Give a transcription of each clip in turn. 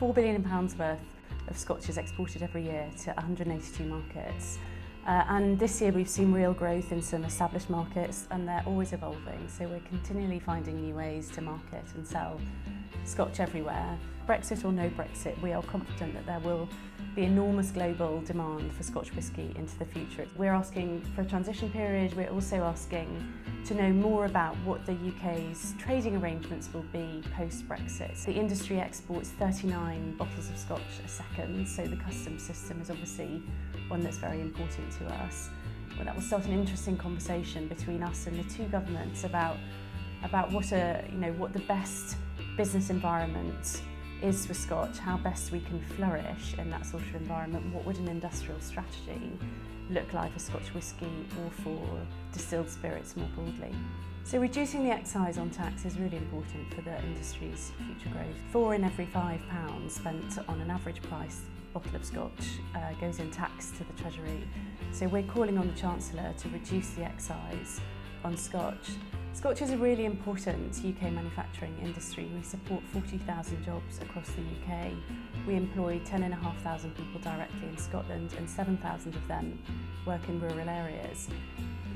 £4 billion worth of Scotch is exported every year to 182 markets. And this year we've seen real growth in some established markets, and they're always evolving, so we're continually finding new ways to market and sell Scotch everywhere. Brexit or no Brexit, we are confident that there will be enormous global demand for Scotch whisky into the future. We're asking for a transition period. We're also asking to know more about what the UK's trading arrangements will be post-Brexit. The industry exports 39 bottles of Scotch a second, so the customs system is obviously one that's very important to us. Well, that will start an interesting conversation between us and the two governments about what the best business environment is for Scotch, how best we can flourish in that sort of environment. What would an industrial strategy look like for Scotch whisky or for distilled spirits more broadly? So reducing the excise on tax is really important for the industry's future growth. 4 in every £5 spent on an average price bottle of Scotch goes in tax to the Treasury. So we're calling on the Chancellor to reduce the excise on Scotch. Scotch is a really important UK manufacturing industry. We support 40,000 jobs across the UK. We employ 10,500 people directly in Scotland, and 7,000 of them work in rural areas.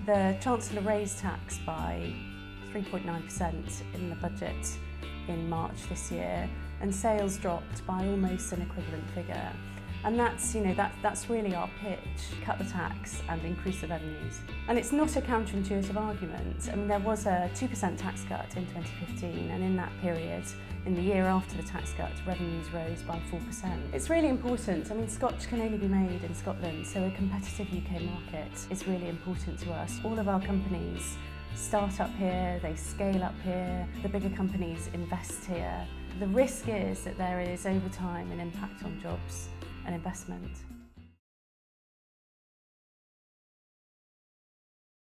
The Chancellor raised tax by 3.9% in the budget in March this year, and sales dropped by almost an equivalent figure. And that's really our pitch: cut the tax and increase the revenues. And it's not a counterintuitive argument. I mean, there was a 2% tax cut in 2015, and in that period, in the year after the tax cut, revenues rose by 4%. It's really important. I mean, Scotch can only be made in Scotland, so a competitive UK market is really important to us. All of our companies start up here, they scale up here, the bigger companies invest here. The risk is that there is, over time, an impact on jobs and investment.